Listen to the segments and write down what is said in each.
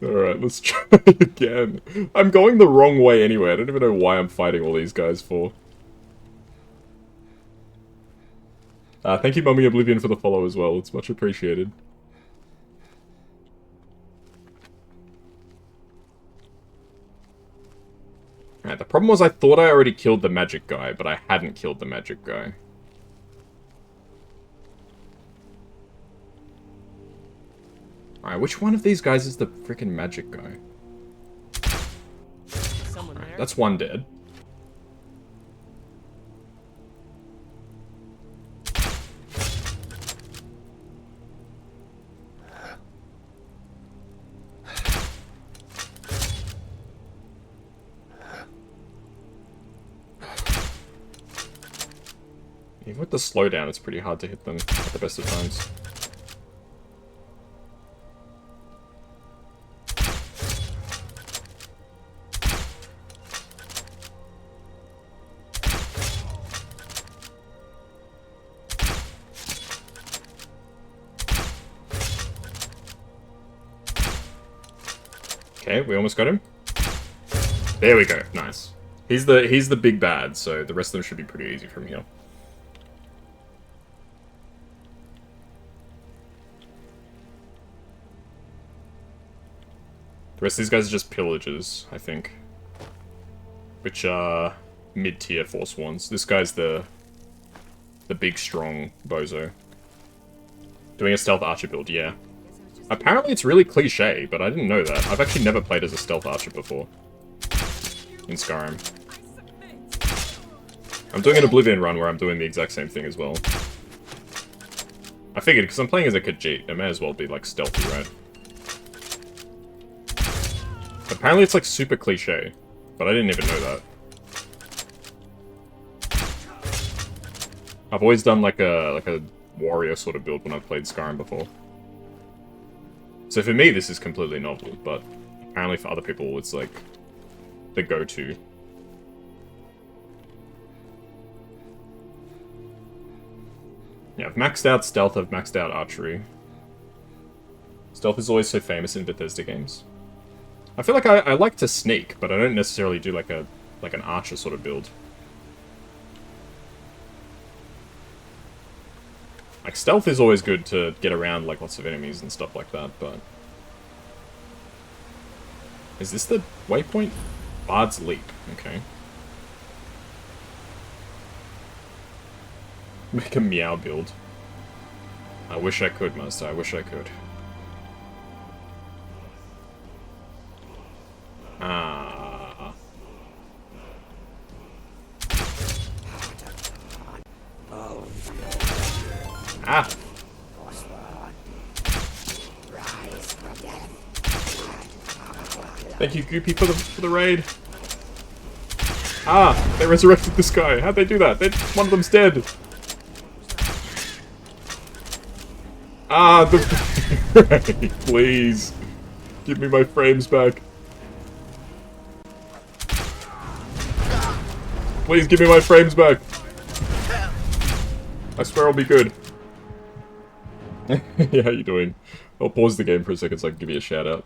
Alright, let's try again. I'm going the wrong way anyway. I don't even know why I'm fighting all these guys for. Thank you, Mummy Oblivion, for the follow as well. It's much appreciated. Alright, the problem was I thought I already killed the magic guy, but I hadn't killed the magic guy. Alright, which one of these guys is the freaking magic guy? Right, that's one dead. Even with the slowdown, it's pretty hard to hit them at the best of times. Okay, we almost got him. There we go. Nice. He's the big bad, so the rest of them should be pretty easy from here. The rest of these guys are just pillagers, I think. Which are mid-tier Forsworns. This guy's the big, strong bozo. Doing a stealth archer build, yeah. Apparently it's really cliche, but I didn't know that. I've actually never played as a stealth archer before. In Skyrim. I'm doing an Oblivion run where I'm doing the exact same thing as well. I figured, because I'm playing as a Khajiit, it may as well be, like, stealthy, right? Apparently it's, like, super cliche, but I didn't even know that. I've always done, like a warrior sort of build when I've played Skyrim before. So for me, this is completely novel, but apparently for other people, it's, like, the go-to. Yeah, I've maxed out stealth, I've maxed out archery. Stealth is always so famous in Bethesda games. I feel like I like to sneak, but I don't necessarily do like an archer sort of build. Like, stealth is always good to get around, like, lots of enemies and stuff like that, but... Is this the waypoint? Bard's Leap, okay. Make a meow build. I wish I could, Master, I wish I could. Ah. Ah! Thank you, Goopy, for the raid. Ah! They resurrected this guy. How'd they do that? One of them's dead. Ah, please. Give me my frames back. Please give me my frames back. I swear I'll be good. Yeah, how you doing? I'll pause the game for a second so I can give you a shout out.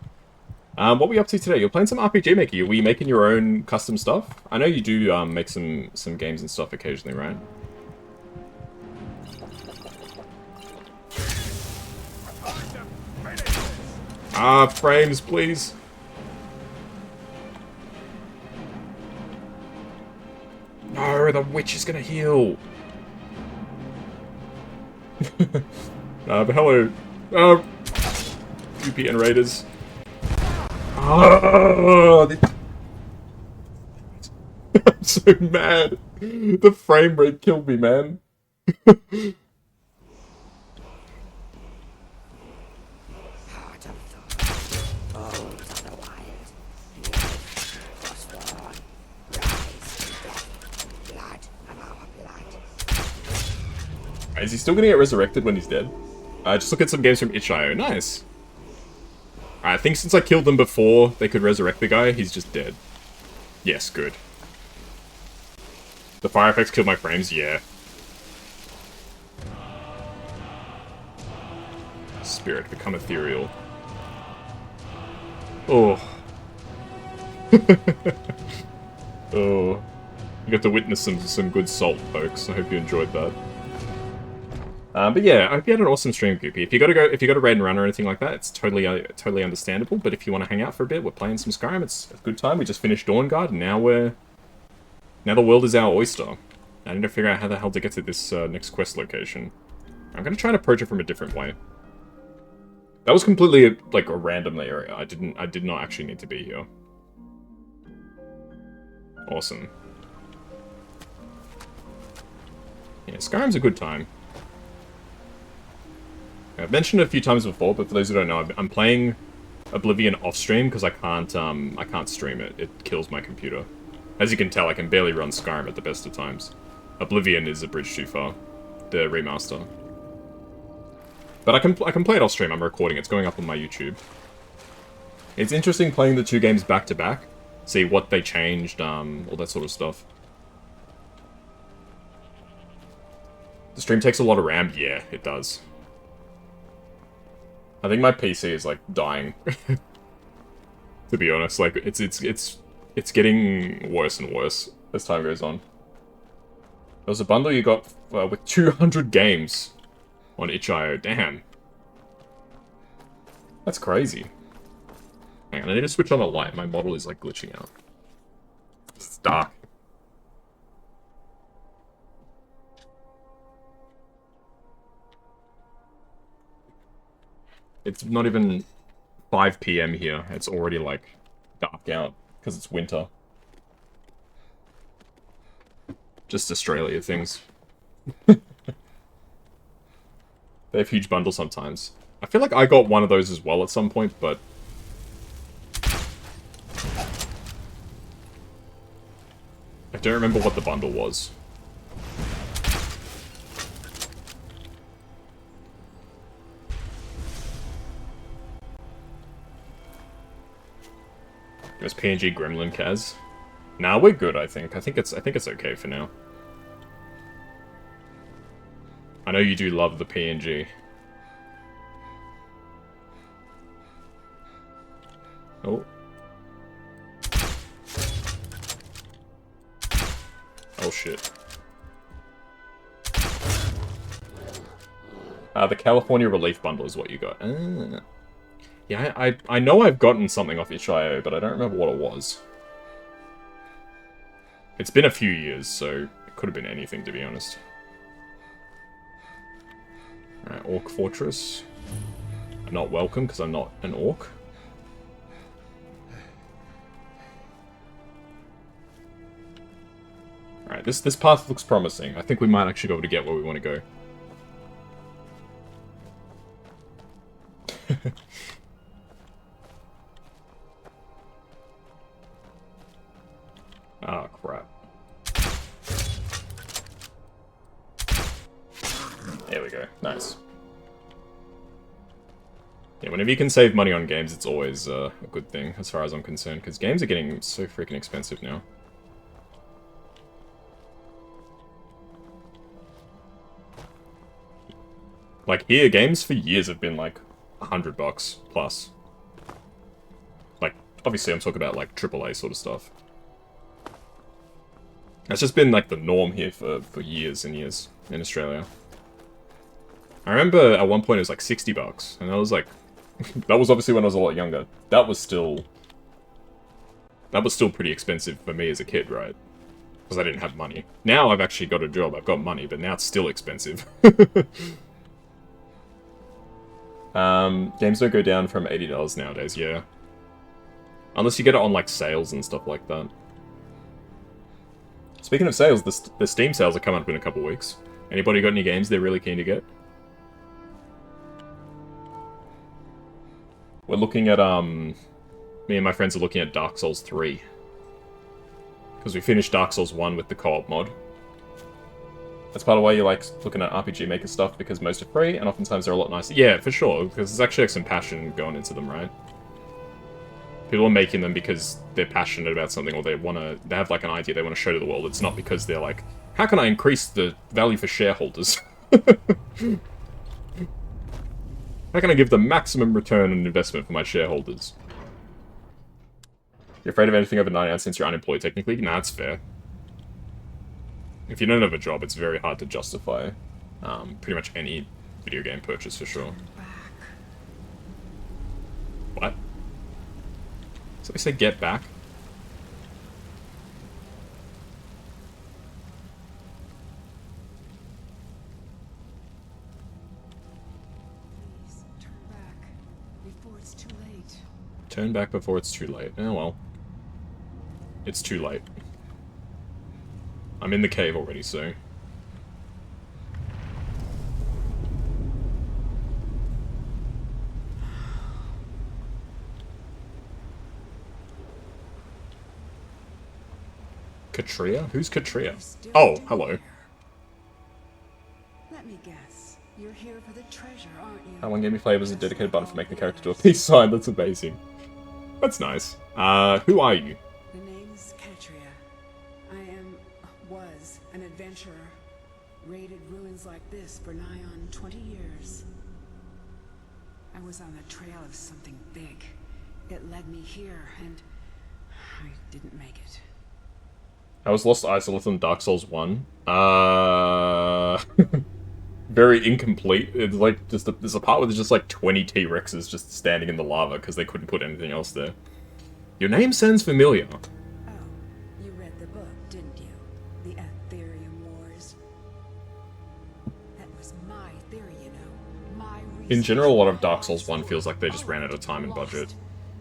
What are we up to today? You're playing some RPG Maker. Are we making your own custom stuff? I know you do make some games and stuff occasionally, right? Ah, frames, please. No, the witch is gonna heal. But hello. Goopy and Raiders. Oh, I'm so mad. The frame rate killed me, man. Is he still gonna get resurrected when he's dead? Just look at some games from itch.io. Nice. I think since I killed them before they could resurrect the guy, he's just dead. Yes, good. The fire effects killed my frames? Yeah. Spirit, become ethereal. Oh. Oh. You got to witness some good salt, folks. I hope you enjoyed that. But yeah, I hope you had an awesome stream, Goopy. If you got to raid and run or anything like that, it's totally understandable. But if you want to hang out for a bit, we're playing some Skyrim. It's a good time. We just finished Dawnguard, and now the world is our oyster. I need to figure out how the hell to get to this next quest location. I'm gonna try and approach it from a different way. That was completely like a random area. I did not actually need to be here. Awesome. Yeah, Skyrim's a good time. I've mentioned it a few times before, but for those who don't know, I'm playing Oblivion off stream because I can't stream it. It kills my computer. As you can tell, I can barely run Skyrim at the best of times. Oblivion is a bridge too far, the remaster. But I can play it off stream. I'm recording. It's going up on my YouTube. It's interesting playing the two games back to back. See what they changed, all that sort of stuff. The stream takes a lot of RAM. Yeah, it does. I think my PC is like dying. To be honest, like it's getting worse and worse as time goes on. There was a bundle you got with 200 games on itch.io. Damn. That's crazy. Hang on, I need to switch on the light. My model is like glitching out. It's dark. It's not even 5 PM here. It's already like dark out because it's winter. Just Australia things. They have huge bundles sometimes. I feel like I got one of those as well at some point, but I don't remember what the bundle was. It was PNG Gremlin Kaz. Nah, we're good, I think. I think it's okay for now. I know you do love the PNG. Oh. Oh shit. The California Relief Bundle is what you got. Yeah, I know I've gotten something off itch.io, but I don't remember what it was. It's been a few years, so it could have been anything, to be honest. Alright, Orc Fortress. I'm not welcome, because I'm not an orc. Alright, this path looks promising. I think we might actually be able to get where we want to go. Ah, crap. There we go. Nice. Yeah, whenever you can save money on games, it's always a good thing, as far as I'm concerned, because games are getting so freaking expensive now. Like, here, games for years have been, like, $100 plus. Like, obviously I'm talking about, like, AAA sort of stuff. That's just been, like, the norm here for years and years in Australia. I remember at one point it was, like, $60, and I was, like... that was obviously when I was a lot younger. That was still pretty expensive for me as a kid, right? Because I didn't have money. Now I've actually got a job, I've got money, but now it's still expensive. Games don't go down from $80 nowadays, yeah. Unless you get it on, like, sales and stuff like that. Speaking of sales, the Steam sales are coming up in a couple weeks. Anybody got any games they're really keen to get? We're looking at, me and my friends are looking at Dark Souls 3. Because we finished Dark Souls 1 with the co-op mod. That's part of why you like looking at RPG Maker stuff, because most are free, and oftentimes they're a lot nicer. Yeah, for sure, because there's actually like some passion going into them, right? People are making them because they're passionate about something, or they have like an idea they want to show to the world. It's not because they're like, how can I increase the value for shareholders? How can I give the maximum return on investment for my shareholders? You're afraid of anything over 99 since you're unemployed, technically? Nah, that's fair. If you don't have a job, it's very hard to justify pretty much any video game purchase, for sure. What? So we say get back? Please, turn back before it's too late. Turn back before it's too late. Oh well. It's too late. I'm in the cave already, so... Katria? Who's Katria? Oh, hello. Let me guess. You're here for the treasure, aren't you? How one game you played was a dedicated button for making the character do a peace sign. That's amazing. That's nice. Who are you? The name's Katria. Was an adventurer. Raided ruins like this for nigh on 20 years. I was on the trail of something big. It led me here, and I didn't make it. I was Lost Isolith in Dark Souls 1. Very incomplete. It's like, there's a part where there's just like 20 T-Rexes just standing in the lava because they couldn't put anything else there. Your name sounds familiar. Oh, you read the book, didn't you? The Aetherium Wars. That was my theory, you know. My research. In general, a lot of Dark Souls 1 feels like they just ran out of time and budget.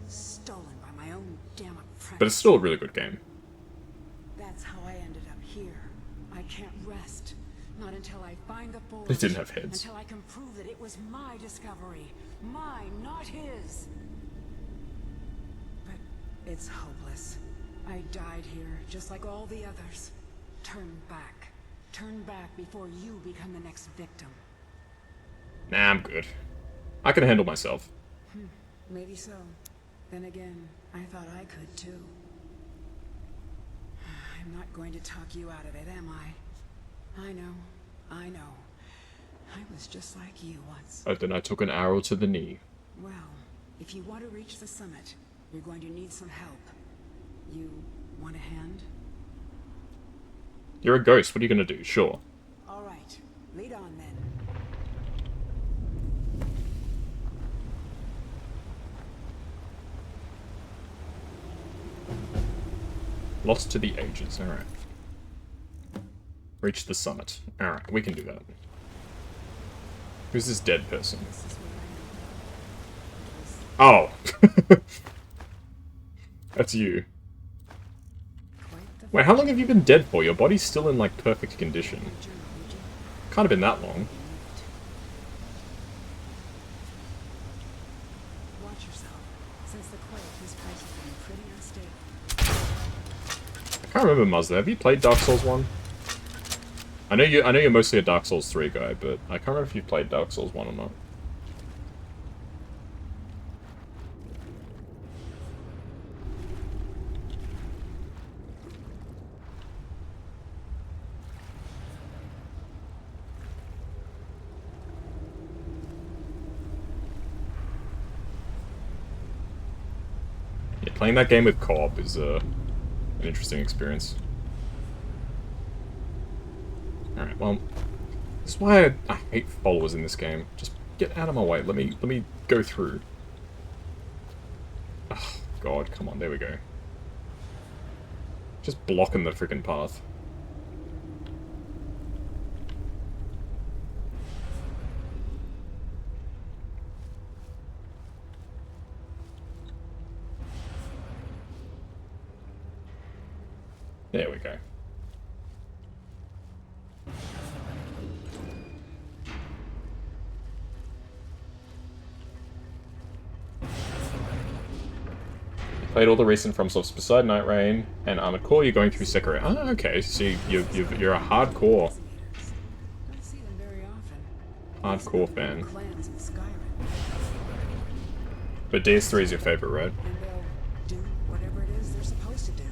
Stolen by my own damn apprentice. But it's still a really good game. That's how I ended up here. I can't rest. Not until I find the forge. They didn't have heads. Until I can prove that it was my discovery. Mine, not his. But it's hopeless. I died here, just like all the others. Turn back. Turn back before you become the next victim. Nah, I'm good. I can handle myself. Maybe so. Then again, I thought I could too. I'm not going to talk you out of it, am I? I know. I was just like you once. Oh, then I took an arrow to the knee. Well, if you want to reach the summit, you're going to need some help. You want a hand? You're a ghost, what are you gonna do? Sure. All right, lead on then. Lost to the ages, alright. Reach the summit. Alright, we can do that. Who's this dead person? This is what I Oh! That's you. quite the Wait, how long have you been dead for? Your body's still in, like, perfect condition. journey, would you? Can't have been that long. Watch yourself. Since the quake, his price has been pretty unstable. I can't remember, Mazda. Have you played Dark Souls 1? I know you're mostly a Dark Souls 3 guy, but I can't remember if you've played Dark Souls 1 or not. Yeah, playing that game with co-op is an interesting experience. Alright, well, this is why I hate followers in this game. Just get out of my way. Let me go through. Oh, God, come on, there we go. Just blocking the freaking path. There we go. Played all the recent FromSofts beside Night Rain and Armored Core. You're going through Sekiro. Ah, okay. So you're a hardcore Don't see them very often. hardcore fan. Clans in Skyrim. But DS3 is your favorite, right? And they'll do whatever it is they're supposed to do.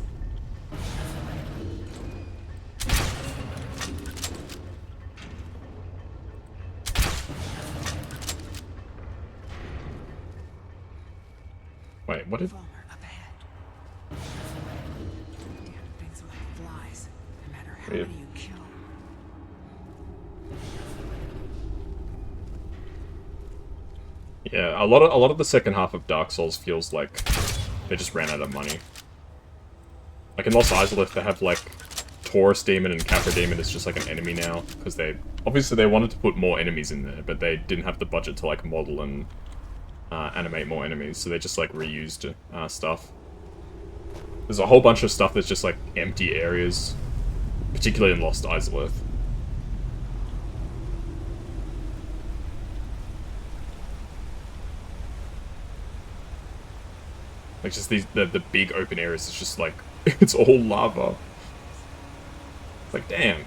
Wait, what if? Farmer up ahead. Yeah, a lot of the second half of Dark Souls feels like they just ran out of money. Like in Lost Izalith, they have like Taurus Demon and Capra Demon is just like an enemy now, because they wanted to put more enemies in there, but they didn't have the budget to like model and animate more enemies, so they just like reused stuff. There's a whole bunch of stuff that's just like empty areas, particularly in Lost Izalith. Like just the big open areas, it's just like, it's all lava. It's like, damn.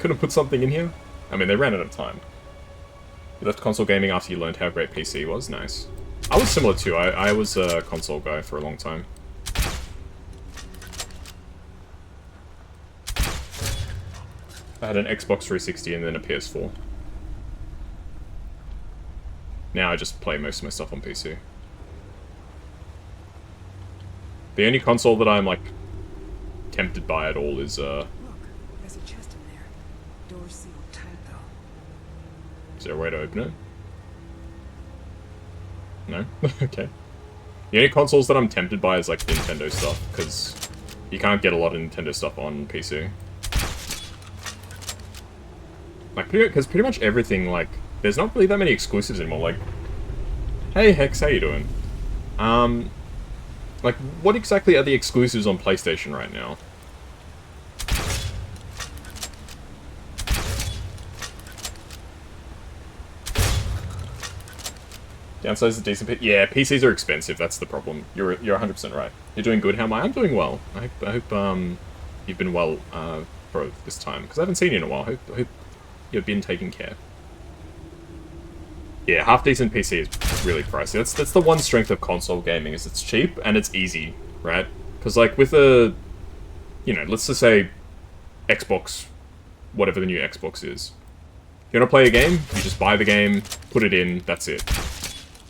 Couldn't put something in here? I mean, they ran out of time. You left console gaming after you learned how great PC was? Nice. I was similar too. I was a console guy for a long time. I had an Xbox 360 and then a PS4. Now I just play most of my stuff on PC. The only console that I'm, like, tempted by at all is, Look, there's a chest in there. Door sealed tight, though. Is there a way to open it? No? Okay. The only consoles that I'm tempted by is, like, Nintendo stuff, because you can't get a lot of Nintendo stuff on PC. Like, because pretty much everything, like, there's not really that many exclusives anymore, like... Hey, Hex, how you doing? Like, what exactly are the exclusives on PlayStation right now? Downside is a decent PC. Yeah, PCs are expensive, that's the problem. You're 100% right. You're doing good, how am I? I'm doing well. I hope you've been well, for this time, because I haven't seen you in a while. I hope you've been taking care. Yeah, half-decent PC is really pricey. That's the one strength of console gaming, is it's cheap and it's easy, right? Because, like, with a... You know, let's just say Xbox, whatever the new Xbox is. You want to play a game? You just buy the game, put it in, that's it.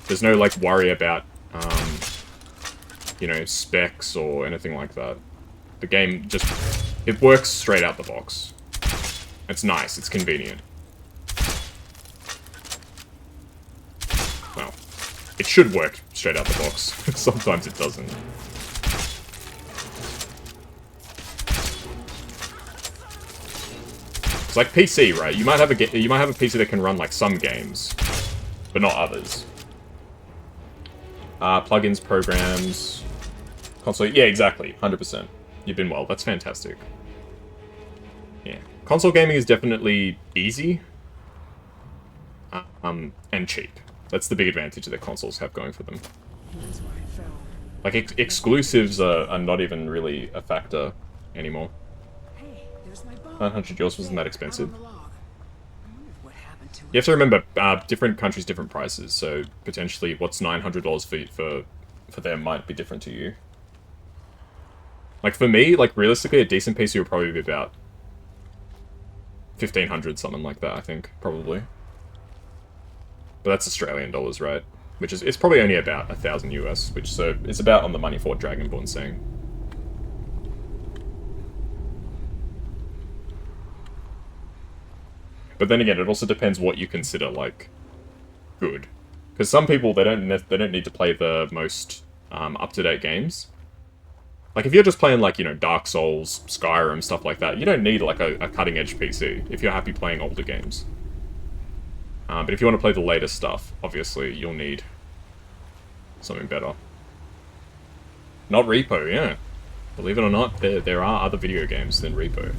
There's no, like, worry about, you know, specs or anything like that. The game just... It works straight out the box. It's nice, it's convenient. Well, it should work straight out the box. Sometimes it doesn't. It's like PC, right? You might have a PC that can run like some games, but not others. Plugins, programs, console. Yeah, exactly. 100%. You've been well. That's fantastic. Yeah, console gaming is definitely easy, and cheap. That's the big advantage that consoles have going for them. Like, exclusives are not even really a factor anymore. 900 yours wasn't that expensive. You have to remember, different countries, different prices, so potentially what's $900 for them might be different to you. Like, for me, like, realistically, a decent PC would probably be about 1,500, something like that, I think, probably. But that's Australian dollars, right? Which is, it's probably only about 1,000 US, which, so, it's about on the money for what Dragonborn's saying. But then again, it also depends what you consider, like, good. Because some people, they don't need to play the most up-to-date games. Like, if you're just playing, like, you know, Dark Souls, Skyrim, stuff like that, you don't need, like, a cutting-edge PC if you're happy playing older games. But if you want to play the latest stuff, obviously, you'll need something better. Not Repo, yeah. Believe it or not, there are other video games than Repo.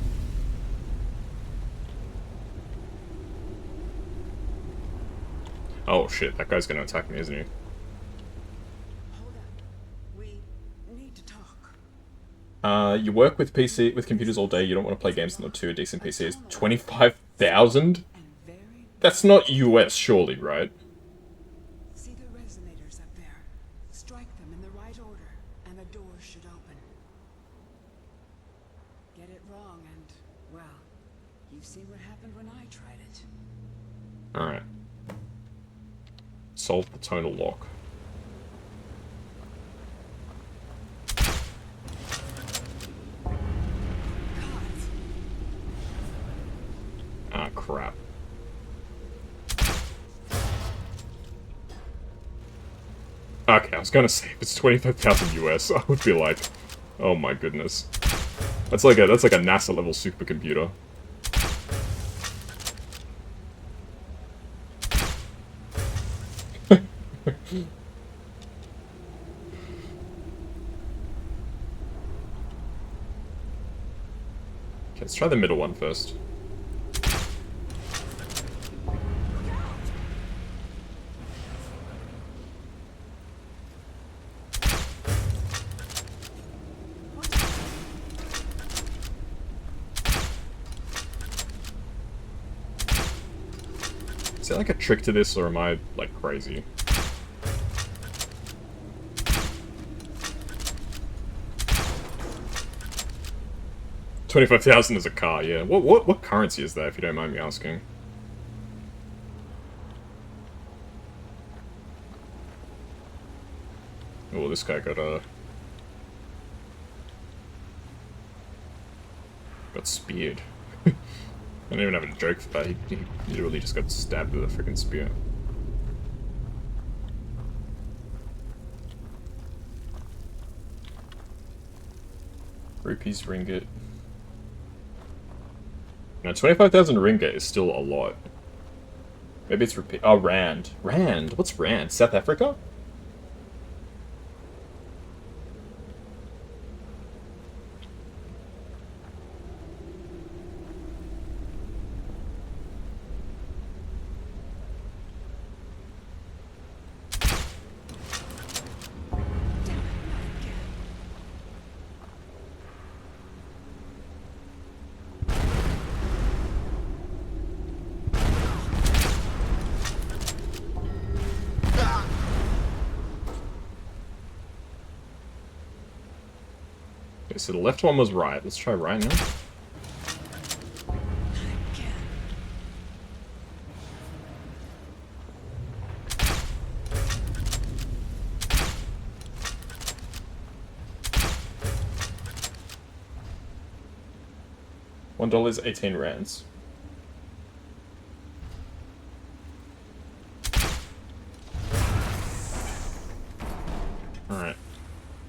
Oh shit, that guy's gonna attack me, isn't he? Hold up. We need to talk. You work with computers all day, you don't want to play games not to a decent PC is 25,000? That's not US, surely, right? See the resonators up there. Strike them in the right order, and the doors should open. Get it wrong, and, well, you've seen what happened when I tried it. Alright. Solve the tonal lock. Ah, crap. Okay, I was gonna say, if it's 25,000 US, I would be like, oh my goodness. That's like a NASA level supercomputer. Okay, let's try the middle one first. Is there like a trick to this, or am I like crazy? $25,000 is a car, yeah. What currency is that, if you don't mind me asking? Oh, this guy got speared. I don't even have a joke for that. He literally just got stabbed with a freaking spear. Rupees, ringgit. Now, 25,000 ringgit is still a lot. Maybe it's rupee. Oh, rand. Rand? What's rand? South Africa? So the left one was right. Let's try right now. $1 is 18 rands. Alright.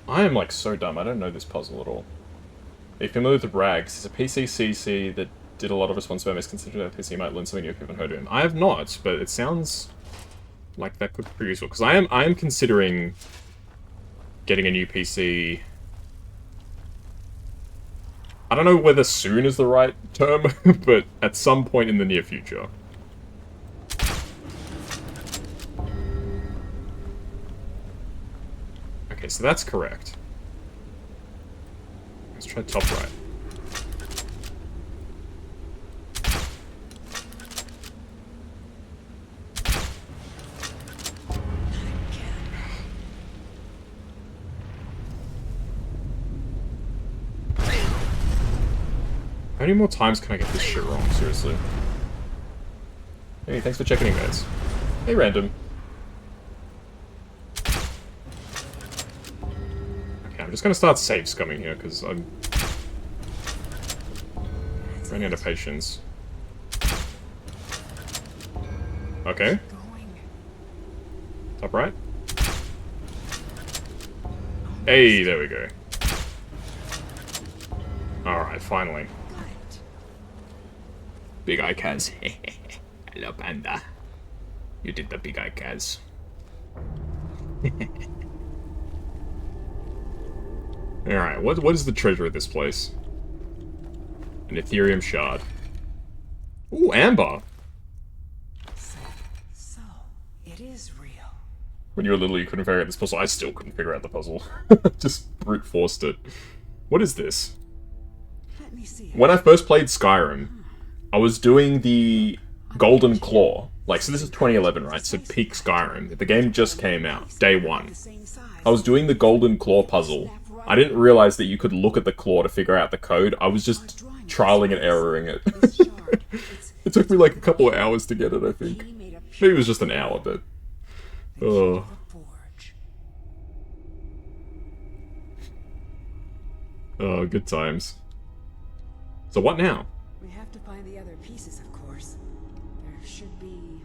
I am like so dumb, I don't know this puzzle at all. Are you familiar with Rags? It's a PCCC that did a lot of responsible misconception that PC might learn something new if you haven't heard of him. I have not, but it sounds like that could be pretty useful. Because I am considering getting a new PC. I don't know whether soon is the right term, but at some point in the near future. Okay, so that's correct. Let's try top right. How many more times can I get this shit wrong, seriously? Hey, thanks for checking in, guys. Hey, random. Okay, I'm just gonna start save scumming here, because I'm running out of patience. Okay. Top right. Hey, there we go. Alright, finally. Big Eye Kaz. Hello, Panda. You did the Big Eye Kaz. Alright, what is the treasure of this place? An Aetherium shard. Ooh, amber! So, it is real. When you were little, you couldn't figure out this puzzle. I still couldn't figure out the puzzle. Just brute forced it. What is this? Let me see. When I first played Skyrim, I was doing the Golden Claw. Like, so this is 2011, right? So peak Skyrim. The game just came out, day one. I was doing the Golden Claw puzzle. I didn't realize that you could look at the claw to figure out the code. I was just trialing and erroring it. It took me like a couple of hours to get it, I think. Maybe it was just an hour, but... Oh. Oh, good times. So what now? We have to find the other pieces, of course. There should be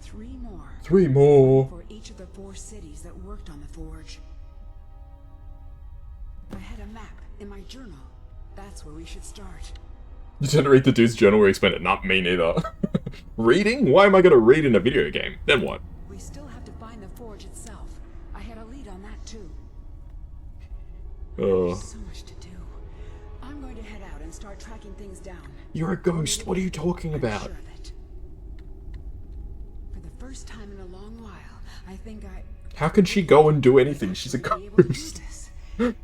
3 more. 3 more. For each of the 4 cities that worked on the forge. I had a map in my journal. That's where we should start. You didn't read the dude's journal where he explained it. Not me neither. Reading? Why am I gonna read in a video game? Then what? We still have to find the forge itself. I had a lead on that too. Oh. So much to do. I'm going to head out and start tracking things down. You're a ghost. What are you talking about? I'm sure of it. For the first time in a long while, I think How can she go and do anything? She's a be able to do ghost. this. And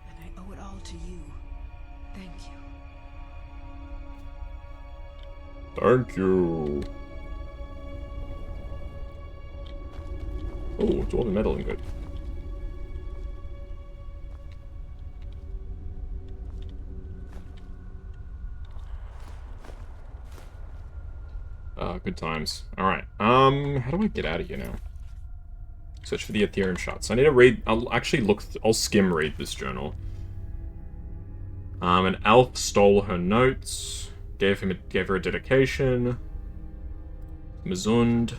I owe it all to you. Thank you. Thank you. Oh, dwarven metal ingot. Good times. Alright, how do I get out of here now? Search for the Aetherium shards. So I need to read, I'll skim read this journal. An elf stole her notes, gave her a dedication. Mizund.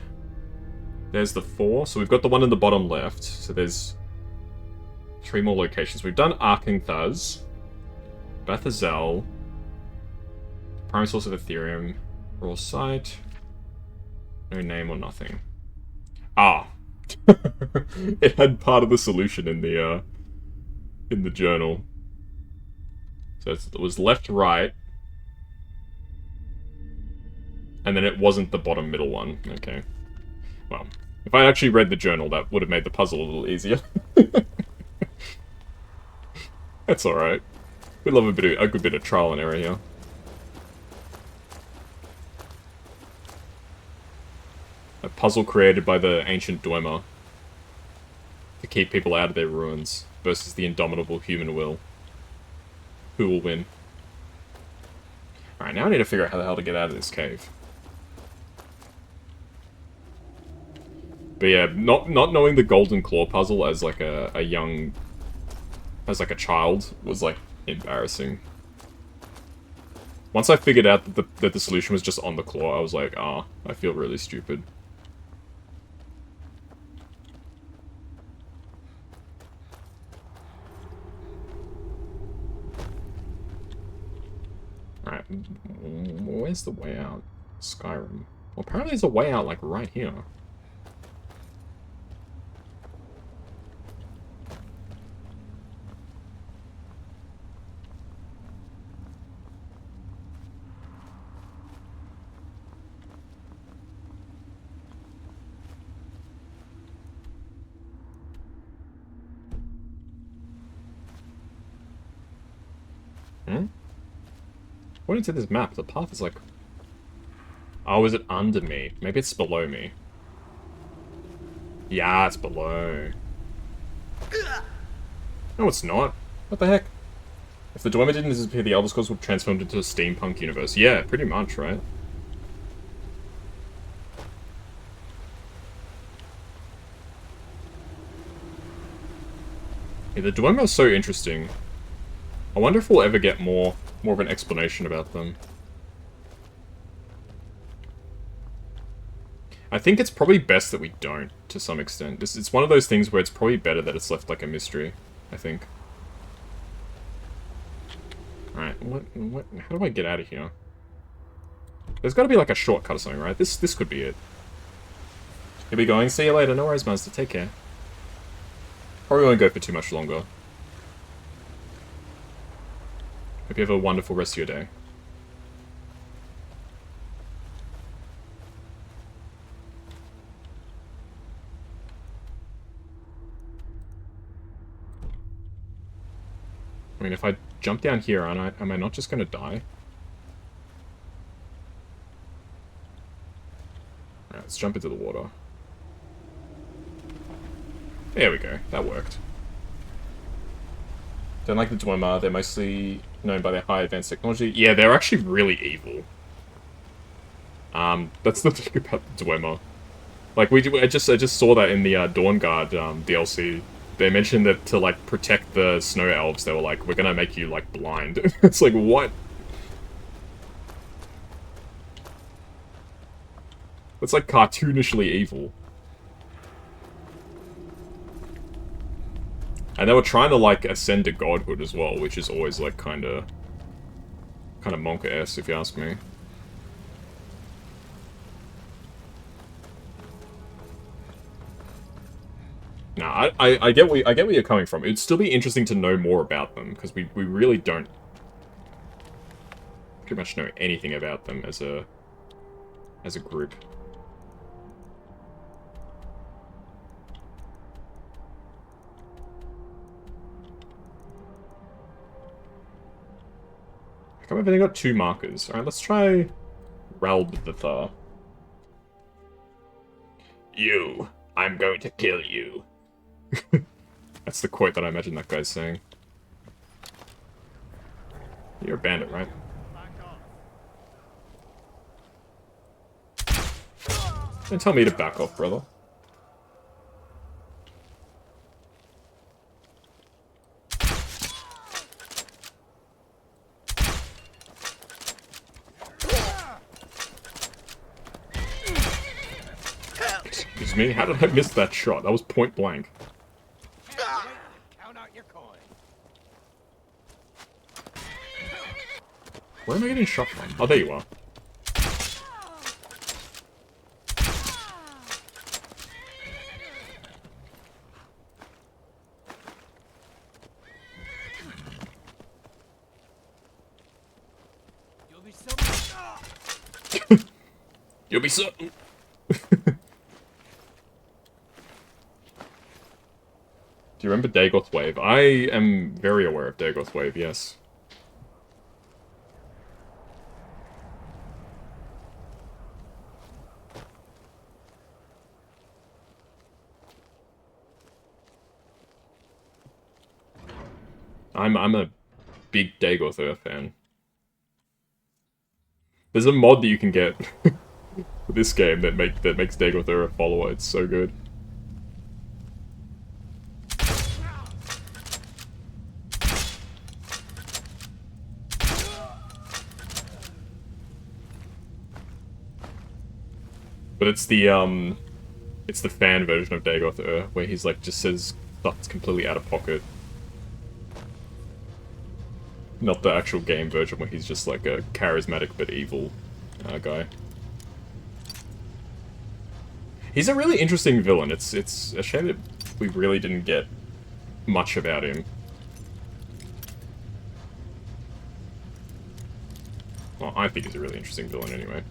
There's the 4, so we've got the one in the bottom left, so there's 3 more locations. We've done Arkanthaz, Bathazel, primary source of Aetherium, raw site, no name or nothing. Ah! It had part of the solution in the journal. So it was left, right, and then it wasn't the bottom middle one. Okay. Well, if I actually read the journal, that would have made the puzzle a little easier. That's alright. We love a good bit of trial and error here. A puzzle created by the ancient Dwemer to keep people out of their ruins versus the indomitable human will. Who will win? Alright, now I need to figure out how the hell to get out of this cave. But yeah, not knowing the Golden Claw puzzle as like a child was like embarrassing. Once I figured out that the solution was just on the claw, I was like, ah, I feel really stupid. Alright, where's the way out? Skyrim. Well, apparently there's a way out, like, right here. According to this map, the path is like... Oh, is it under me? Maybe it's below me. Yeah, it's below. No, it's not. What the heck? If the Dwemer didn't disappear, the Elder Scrolls would transformed into a steampunk universe. Yeah, pretty much, right? Yeah, the Dwemer are so interesting. I wonder if we'll ever get more of an explanation about them. I think it's probably best that we don't, to some extent. It's one of those things where it's probably better that it's left like a mystery, I think. Alright, how do I get out of here? There's gotta be like a shortcut or something, right? This could be it. Here we going, see you later, no worries, Master, take care. Probably won't go for too much longer. Hope you have a wonderful rest of your day. I mean, if I jump down here, am I not just gonna die? Alright, let's jump into the water. There we go, that worked. Don't like the Dwemer, they're mostly known by their high advanced technology. Yeah, they're actually really evil. That's the thing about the Dwemer. Like, I just saw that in the Dawnguard DLC. They mentioned that to, like, protect the snow elves, they were like, we're gonna make you, like, blind. It's like, what? It's like cartoonishly evil. And they were trying to, like, ascend to godhood as well, which is always, like, kinda Monka-esque, if you ask me. Nah, I get where you're coming from. It'd still be interesting to know more about them, because we really don't pretty much know anything about them as a group. I've only got 2 markers. Alright, let's try Ralb the Thar. You, I'm going to kill you. That's the quote that I imagine that guy's saying. You're a bandit, right? Don't tell me to back off, brother. Excuse me, how did I miss that shot? That was point blank. Where am I getting shot from? Oh, there you are. You'll be so... Do you remember Dagoth Wave? I am very aware of Dagoth Wave, yes. I'm a big Dagoth fan. There's a mod that you can get for this game that makes Dagoth a follower. It's so good. But it's the fan version of Dagoth where he's like just says stuff that's completely out of pocket. Not the actual game version where he's just like a charismatic but evil guy. He's a really interesting villain. It's a shame that we really didn't get much about him. Well, I think he's a really interesting villain anyway.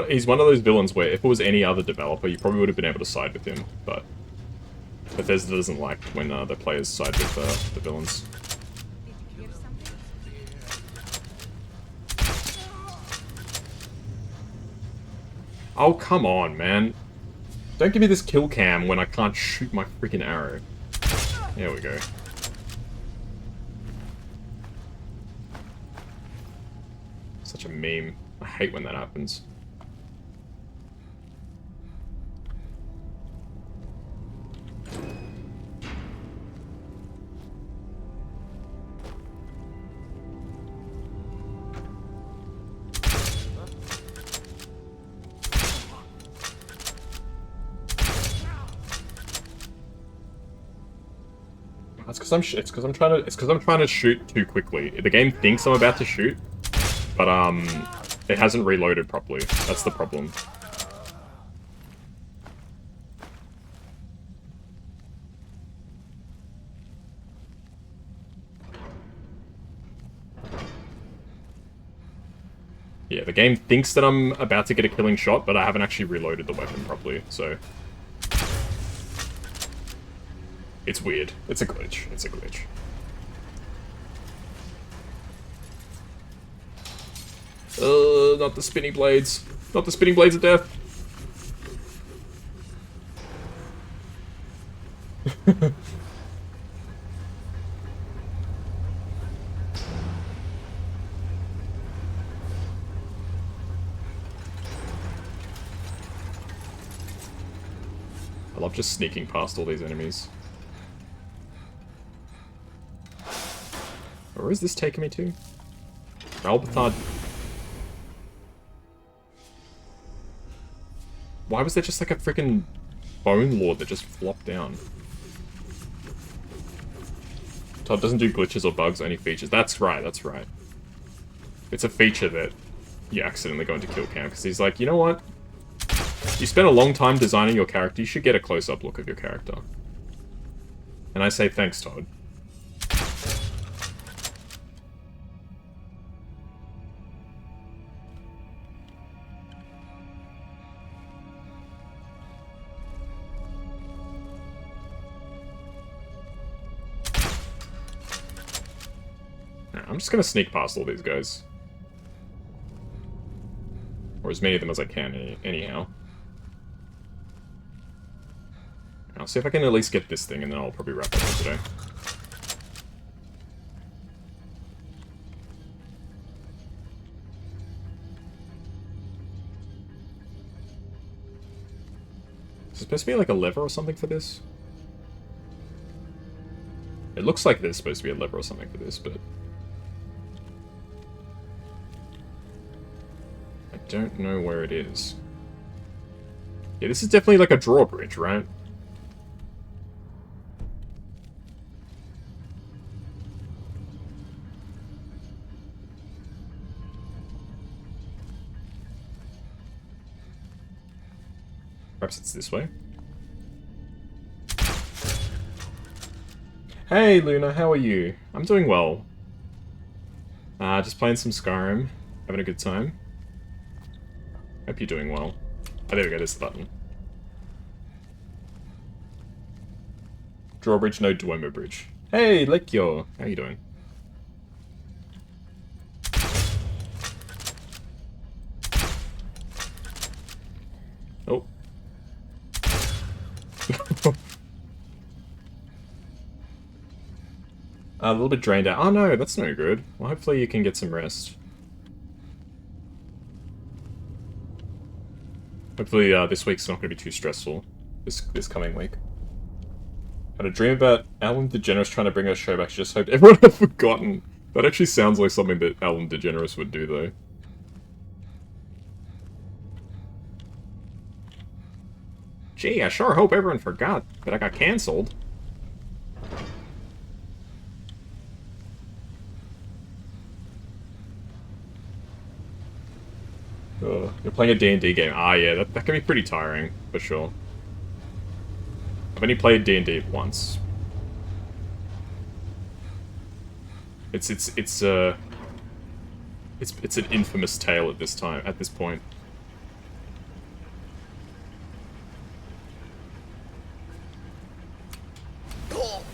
He's one of those villains where if it was any other developer, you probably would have been able to side with him, but Bethesda doesn't like when the players side with the villains. Oh, come on, man. Don't give me this kill cam when I can't shoot my freaking arrow. There we go. Such a meme. I hate when that happens. It's because I'm trying to shoot too quickly. The game thinks I'm about to shoot, but it hasn't reloaded properly. That's the problem. Yeah, the game thinks that I'm about to get a killing shot, but I haven't actually reloaded the weapon properly, so... It's weird. It's a glitch. It's a glitch. Not the spinning blades. Not the spinning blades of death. I love just sneaking past all these enemies. Where is this taking me to? Ralbathard. Why was there just like a freaking bone lord that just flopped down? Todd doesn't do glitches or bugs, only features. That's right, that's right. It's a feature that you accidentally go into kill cam, because he's like, you know what? You spent a long time designing your character, you should get a close-up look of your character. And I say thanks, Todd. I'm just gonna sneak past all these guys. Or as many of them as I can, anyhow. I'll see if I can at least get this thing, and then I'll probably wrap up for today. Is there supposed to be like a lever or something for this? It looks like there's supposed to be a lever or something for this, but... I don't know where it is. Yeah, this is definitely like a drawbridge, right? Perhaps it's this way. Hey Luna, how are you? I'm doing well. Just playing some Skyrim, having a good time. Hope you're doing well. Oh, there we go, there's the button. Drawbridge, no Duomo bridge. Hey, Lekyo, how you doing? Oh. A little bit drained out. Oh no, that's no good. Well, hopefully you can get some rest. Hopefully this week's not going to be too stressful. This coming week. Had a dream about Alan DeGeneres trying to bring our show back. Just hoped everyone had forgotten. That actually sounds like something that Alan DeGeneres would do, though. Gee, I sure hope everyone forgot that I got cancelled. You're playing a D&D game. Ah, yeah, that can be pretty tiring, for sure. I've only played D&D once. It's an infamous tale at this point.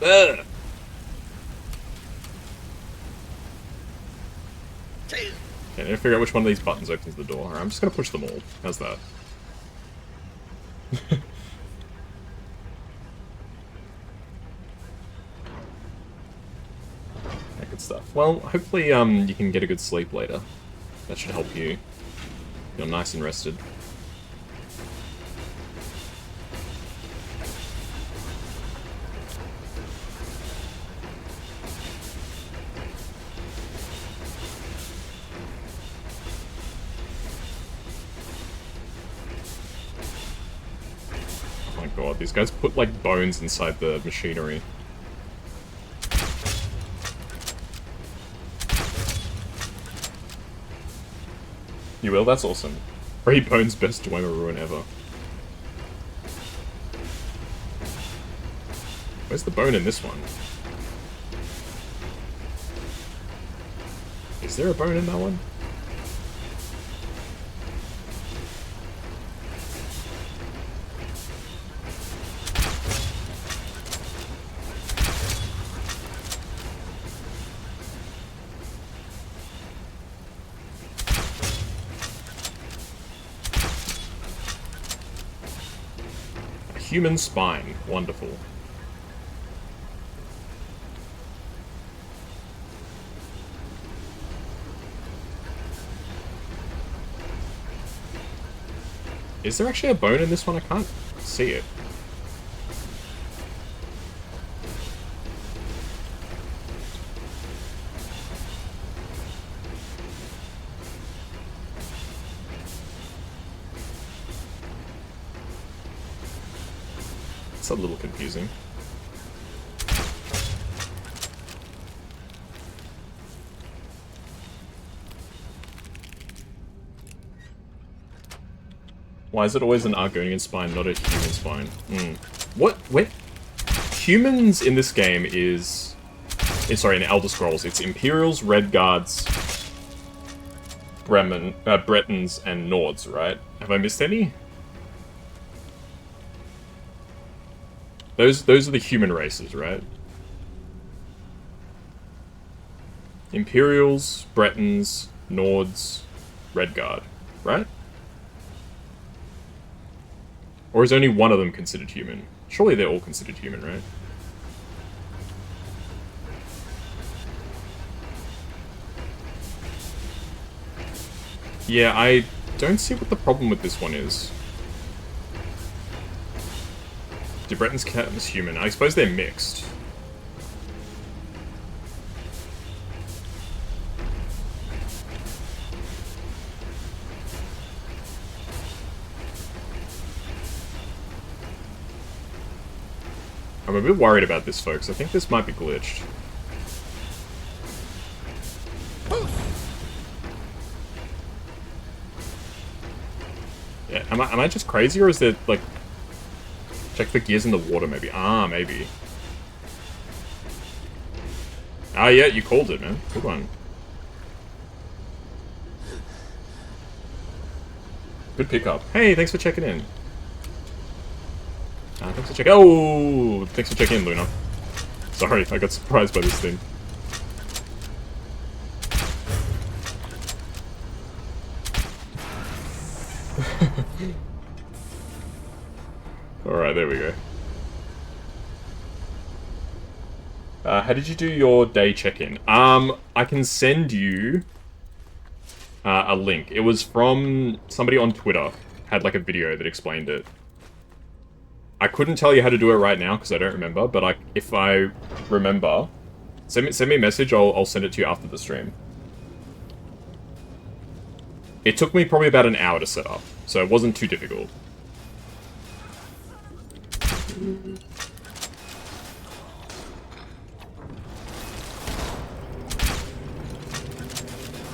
Ugh. Okay, I need to figure out which one of these buttons opens the door. Alright, I'm just gonna push them all. How's that? Yeah, good stuff. Well, hopefully you can get a good sleep later. That should help you feel nice and rested. God, these guys put like bones inside the machinery. You will? That's awesome. Free bones, best Dwemer ruin ever. Where's the bone in this one? Is there a bone in that one? Human spine. Wonderful. Is there actually a bone in this one? I can't see it. a little confusing. Why is it always an Argonian spine, not a human spine? What? Wait. Humans in this game is... Sorry, in Elder Scrolls, it's Imperials, Redguards, Bretons, and Nords, right? Have I missed any? Those are the human races, right? Imperials, Bretons, Nords, Redguard, right? Or is only one of them considered human? Surely they're all considered human, right? Yeah, I don't see what the problem with this one is. Do Bretons count as human? I suppose they're mixed. I'm a bit worried about this, folks. I think this might be glitched. Yeah, am I just crazy, or is there, like... Check the gears in the water, maybe. Ah, maybe. Ah, yeah, you called it, man. Good one. Good pickup. Hey, thanks for checking in. Thanks for checking... Oh! Thanks for checking in, Luna. Sorry, I got surprised by this thing. Alright, there we go. How did you do your day check-in? I can send you a link. It was from somebody on Twitter. Had like a video that explained it. I couldn't tell you how to do it right now because I don't remember, but if I remember, send me a message, I'll send it to you after the stream. It took me probably about an hour to set up, so it wasn't too difficult.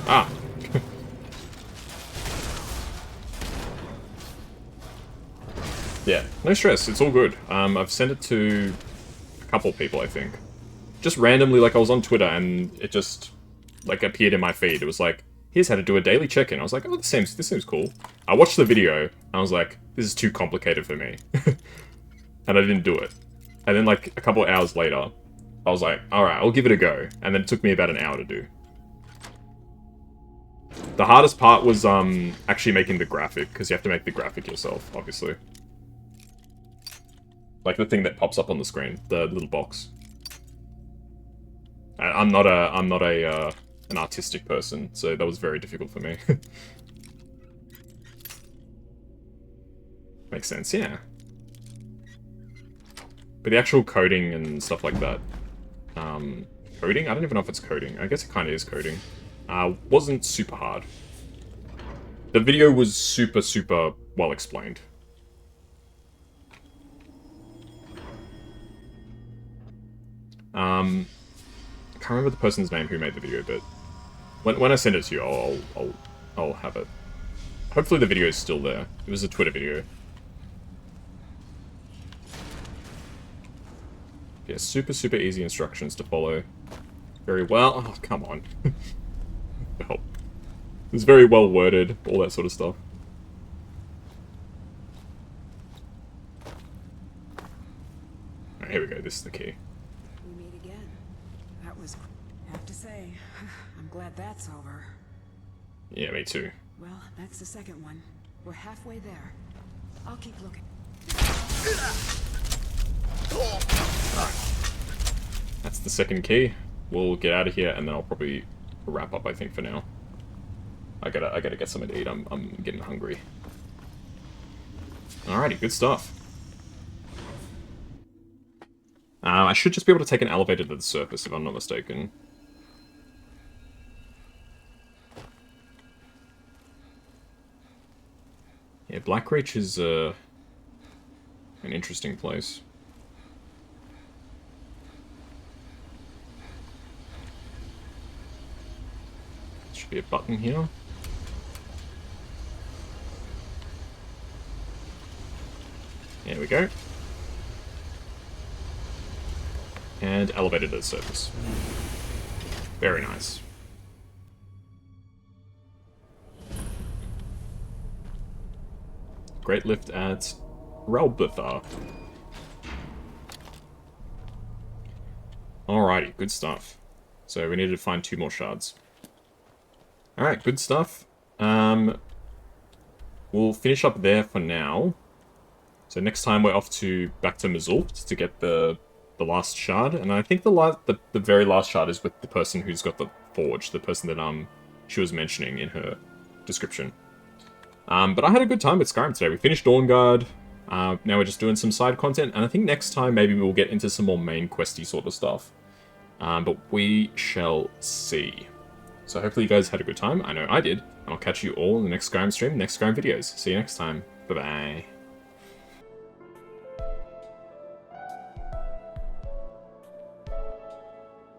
Ah. Yeah, no stress, it's all good. I've sent it to a couple people, I think. Just randomly, like, I was on Twitter and it just, like, appeared in my feed. It was like, here's how to do a daily check-in. I was like, oh, this seems cool. I watched the video, and I was like, this is too complicated for me. And I didn't do it. And then, like, a couple of hours later, I was like, alright, I'll give it a go. And then it took me about an hour to do. The hardest part was, actually making the graphic, because you have to make the graphic yourself, obviously. Like the thing that pops up on the screen, the little box. I'm not an artistic person, so that was very difficult for me. Makes sense, yeah. But the actual coding and stuff like that, coding? I don't even know if it's coding. I guess it kind of is coding. Wasn't super hard. The video was super, super well explained. I can't remember the person's name who made the video, but when I send it to you, I'll have it. Hopefully the video is still there. It was a Twitter video. Yeah, super, super easy instructions to follow. Very well. Oh, come on. Well, it's very well worded, all that sort of stuff. Alright, here we go. This is the key. We meet again. That was... I have to say, I'm glad that's over. Yeah, me too. Well, that's the second one. We're halfway there. I'll keep looking. That's the second key. We'll get out of here, and then I'll probably wrap up, I think, for now. I gotta get something to eat. I'm getting hungry. Alrighty, good stuff. I should just be able to take an elevator to the surface, if I'm not mistaken. Yeah, Blackreach is an interesting place. Should be a button here. There we go. And elevator to the surface. Very nice. Great lift at Relbitha. Alrighty, good stuff. So we need to find 2 more shards. Alright, good stuff. We'll finish up there for now. So next time we're off to back to Mazult to get the last shard, and I think the very last shard is with the person who's got the forge, the person that she was mentioning in her description. But I had a good time with Skyrim today. We finished Dawnguard. Now we're just doing some side content, and I think next time maybe we'll get into some more main questy sort of stuff. But we shall see. So hopefully you guys had a good time. I know I did. And I'll catch you all in the next Skyrim stream, next Skyrim videos. See you next time. Bye-bye.